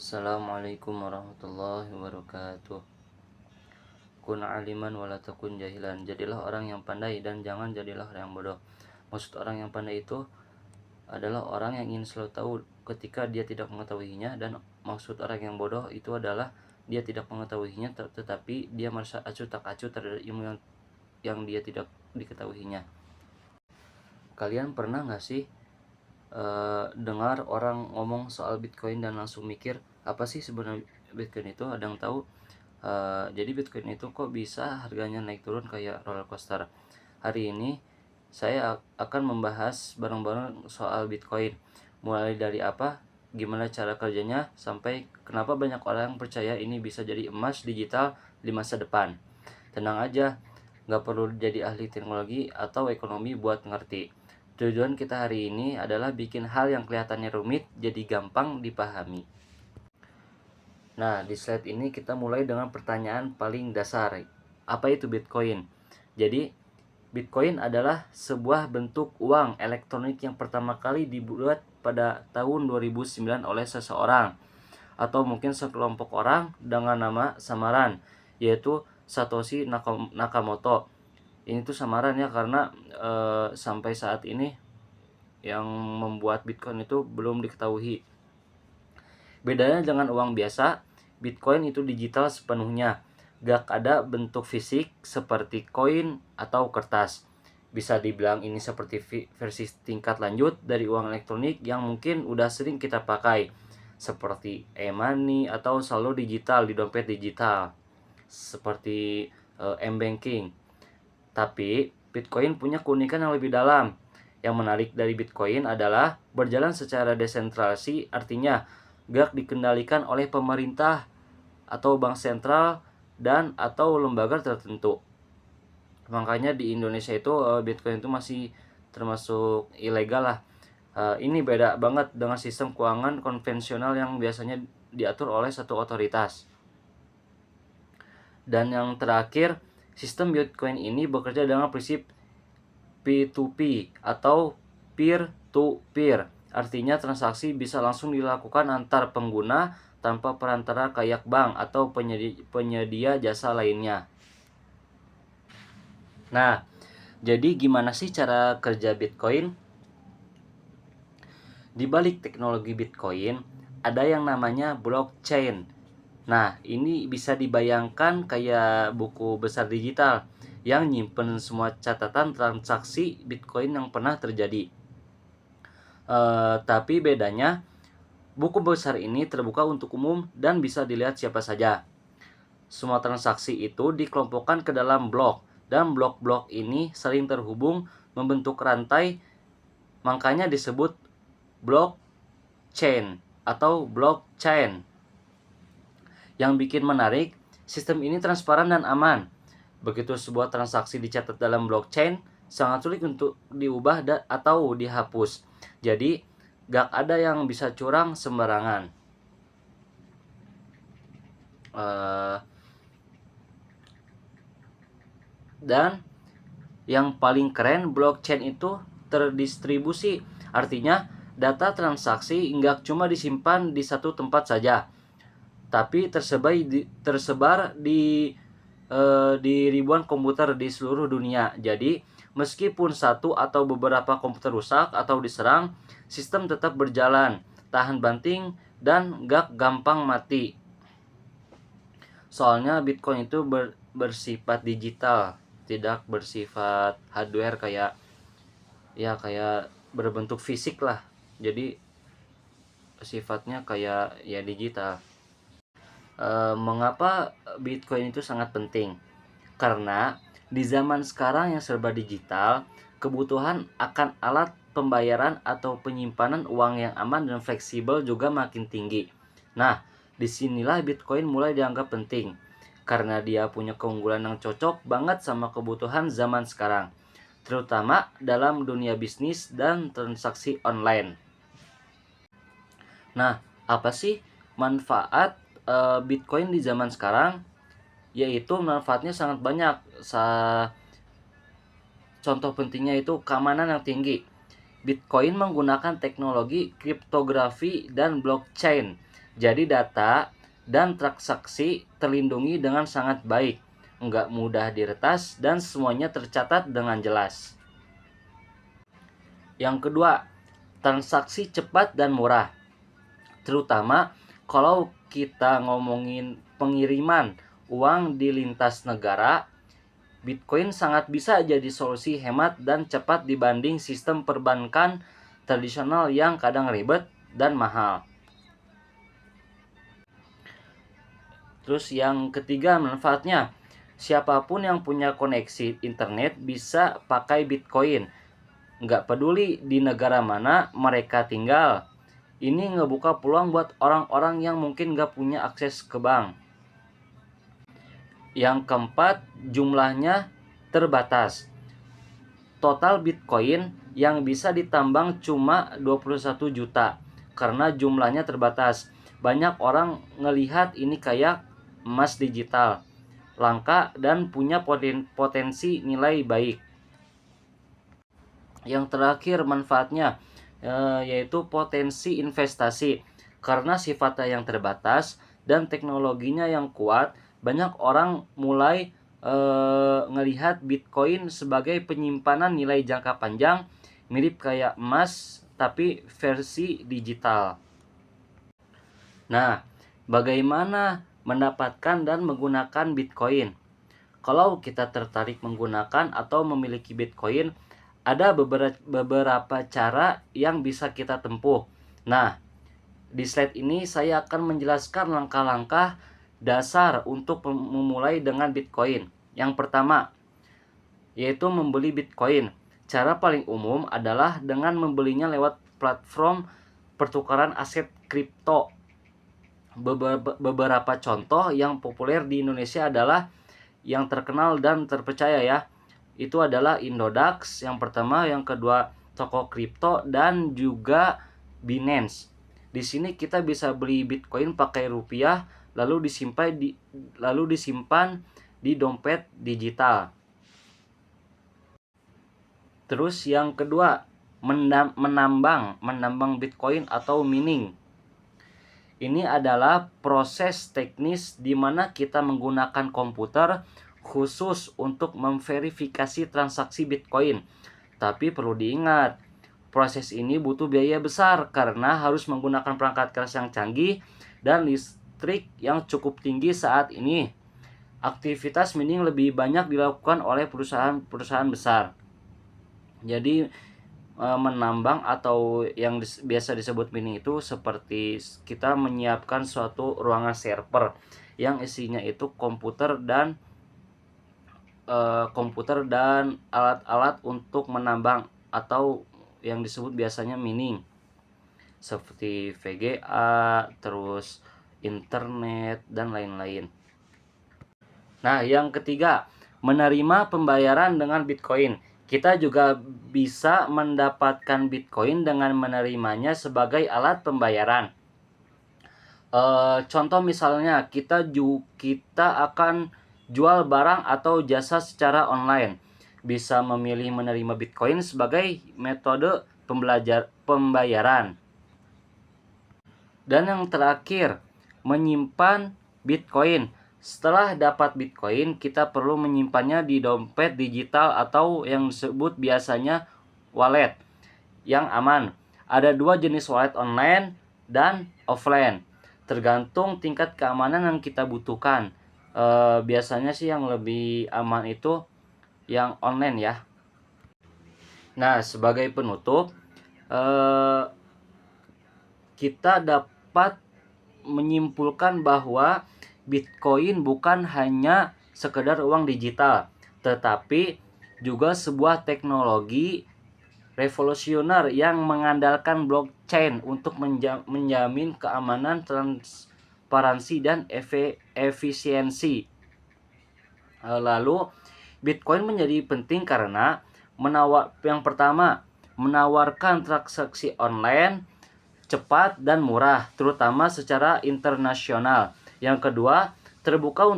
Assalamualaikum warahmatullahi wabarakatuh. Kun aliman wala takun jahilan. Jadilah orang yang pandai dan jangan jadilah orang yang bodoh. Maksud orang yang pandai itu adalah orang yang ingin selalu tahu ketika dia tidak mengetahuinya, dan maksud orang yang bodoh itu adalah dia tidak mengetahuinya tetapi dia merasa acuh tak acuh terhadap ilmu yang dia tidak diketahuinya. Kalian pernah nggak sih dengar orang ngomong soal Bitcoin dan langsung mikir apa sih sebenarnya Bitcoin itu? Ada yang tahu? Jadi Bitcoin itu kok bisa harganya naik turun kayak roller coaster. Hari ini saya akan membahas bareng-bareng soal Bitcoin, mulai dari apa, gimana cara kerjanya, sampai kenapa banyak orang yang percaya ini bisa jadi emas digital di masa depan. Tenang aja, nggak perlu jadi ahli teknologi atau ekonomi buat ngerti. Tujuan kita hari ini adalah bikin hal yang kelihatannya rumit jadi gampang dipahami. Nah, di slide ini kita mulai dengan pertanyaan paling dasar. Apa itu Bitcoin? Jadi, Bitcoin adalah sebuah bentuk uang elektronik yang pertama kali dibuat pada tahun 2009 oleh seseorang atau mungkin sekelompok orang dengan nama samaran, yaitu Satoshi Nakamoto. Ini tuh samaran ya, karena sampai saat ini yang membuat Bitcoin itu belum diketahui. Bedanya dengan uang biasa, Bitcoin itu digital sepenuhnya. Gak ada bentuk fisik seperti koin atau kertas. Bisa dibilang ini seperti versi tingkat lanjut dari uang elektronik yang mungkin udah sering kita pakai, seperti e-money atau saldo digital di dompet digital, seperti m-banking. Tapi Bitcoin punya keunikan yang lebih dalam. Yang menarik dari Bitcoin adalah berjalan secara desentralisasi, artinya gak dikendalikan oleh pemerintah atau bank sentral dan atau lembaga tertentu. Makanya di Indonesia itu Bitcoin itu masih termasuk ilegal lah. Ini beda banget dengan sistem keuangan konvensional yang biasanya diatur oleh satu otoritas. Dan yang terakhir, sistem Bitcoin ini bekerja dengan prinsip P2P atau peer to peer. Artinya transaksi bisa langsung dilakukan antar pengguna tanpa perantara kayak bank atau penyedia jasa lainnya. Nah, jadi gimana sih cara kerja Bitcoin? Di balik teknologi Bitcoin ada yang namanya blockchain. Nah, ini bisa dibayangkan kayak buku besar digital yang nyimpen semua catatan transaksi Bitcoin yang pernah terjadi. Tapi bedanya, buku besar ini terbuka untuk umum dan bisa dilihat siapa saja. Semua transaksi itu dikelompokkan ke dalam blok, dan blok-blok ini saling terhubung membentuk rantai, makanya disebut blockchain atau blockchain. Yang bikin menarik, sistem ini transparan dan aman. Begitu sebuah transaksi dicatat dalam blockchain, sangat sulit untuk diubah atau dihapus. Jadi, gak ada yang bisa curang sembarangan. Dan yang paling keren, blockchain itu terdistribusi. Artinya, data transaksi nggak cuma disimpan di satu tempat saja, tapi tersebar di ribuan komputer di seluruh dunia. Jadi meskipun satu atau beberapa komputer rusak atau diserang, sistem tetap berjalan, tahan banting, dan gak gampang mati. Soalnya Bitcoin itu bersifat digital, tidak bersifat hardware kayak berbentuk fisik lah. Jadi sifatnya kayak ya digital. Mengapa Bitcoin itu sangat penting? Karena di zaman sekarang yang serba digital, kebutuhan akan alat pembayaran atau penyimpanan uang yang aman dan fleksibel juga makin tinggi. Nah, disinilah Bitcoin mulai dianggap penting, karena dia punya keunggulan yang cocok banget sama kebutuhan zaman sekarang, terutama dalam dunia bisnis dan transaksi online. Nah, apa sih manfaat Bitcoin di zaman sekarang? Yaitu manfaatnya sangat banyak. Contoh pentingnya itu keamanan yang tinggi. Bitcoin menggunakan teknologi kriptografi dan blockchain. Jadi data dan transaksi terlindungi dengan sangat baik, nggak mudah diretas, dan semuanya tercatat dengan jelas. Yang kedua, transaksi cepat dan murah. Terutama kalau kita ngomongin pengiriman uang di lintas negara, Bitcoin sangat bisa jadi solusi hemat dan cepat dibanding sistem perbankan tradisional yang kadang ribet dan mahal. Terus yang ketiga, manfaatnya. Siapapun yang punya koneksi internet bisa pakai Bitcoin. Nggak peduli di negara mana mereka tinggal. Ini ngebuka peluang buat orang-orang yang mungkin nggak punya akses ke bank. Yang keempat, jumlahnya terbatas. Total Bitcoin yang bisa ditambang cuma 21 juta karena jumlahnya terbatas. Banyak orang ngelihat ini kayak emas digital, langka dan punya potensi nilai baik. Yang terakhir manfaatnya yaitu potensi investasi. Karena sifatnya yang terbatas dan teknologinya yang kuat, banyak orang mulai ngelihat Bitcoin sebagai penyimpanan nilai jangka panjang, mirip kayak emas tapi versi digital. Nah, bagaimana mendapatkan dan menggunakan Bitcoin? Kalau kita tertarik menggunakan atau memiliki Bitcoin, ada beberapa cara yang bisa kita tempuh. Nah, di slide ini saya akan menjelaskan langkah-langkah dasar untuk memulai dengan Bitcoin. Yang pertama, yaitu membeli Bitcoin. Cara paling umum adalah dengan membelinya lewat platform pertukaran aset kripto. Beberapa contoh yang populer di Indonesia adalah yang terkenal dan terpercaya ya. Itu adalah Indodax yang pertama, yang kedua toko kripto, dan juga Binance. Di sini kita bisa beli Bitcoin pakai rupiah lalu disimpan di dompet digital. Terus yang kedua, menambang Bitcoin atau mining. Ini adalah proses teknis di mana kita menggunakan komputer khusus untuk memverifikasi transaksi Bitcoin. Tapi perlu diingat, proses ini butuh biaya besar karena harus menggunakan perangkat keras yang canggih dan listrik yang cukup tinggi saat ini. Aktivitas mining lebih banyak dilakukan oleh perusahaan-perusahaan besar. Jadi menambang atau yang biasa disebut mining itu seperti kita menyiapkan suatu ruangan server yang isinya itu komputer dan alat-alat untuk menambang atau yang disebut biasanya mining seperti VGA, terus internet dan lain-lain. Nah, yang ketiga, menerima pembayaran dengan Bitcoin. Kita juga bisa mendapatkan Bitcoin dengan menerimanya sebagai alat pembayaran. Contoh misalnya kita akan jual barang atau jasa secara online. Bisa memilih menerima Bitcoin sebagai metode pembayaran. Dan yang terakhir, menyimpan Bitcoin. Setelah dapat Bitcoin, kita perlu menyimpannya di dompet digital atau yang disebut biasanya wallet yang aman. Ada dua jenis wallet, online dan offline. Tergantung tingkat keamanan yang kita butuhkan. Biasanya sih yang lebih aman itu yang online ya. Nah, sebagai penutup, kita dapat menyimpulkan bahwa Bitcoin bukan hanya sekedar uang digital, tetapi juga sebuah teknologi revolusioner yang mengandalkan blockchain untuk menjamin keamanan, transparansi, dan efisiensi. Lalu, Bitcoin menjadi penting karena yang pertama, menawarkan transaksi online cepat dan murah, terutama secara internasional. Yang kedua, terbuka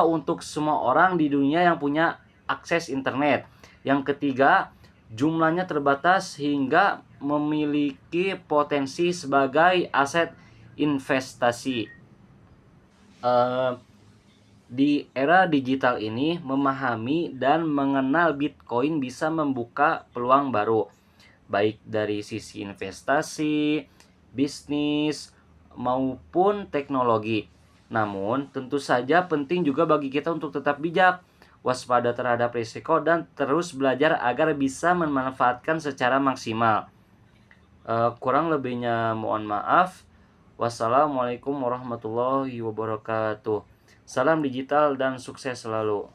untuk semua orang di dunia yang punya akses internet. Yang ketiga, jumlahnya terbatas hingga memiliki potensi sebagai aset investasi. Di era digital ini, memahami dan mengenal Bitcoin bisa membuka peluang baru, baik dari sisi investasi, bisnis, maupun teknologi. Namun, tentu saja penting juga bagi kita untuk tetap bijak, waspada terhadap risiko, dan terus belajar agar bisa memanfaatkan secara maksimal. Kurang lebihnya mohon maaf. Wassalamualaikum warahmatullahi wabarakatuh. Salam digital dan sukses selalu.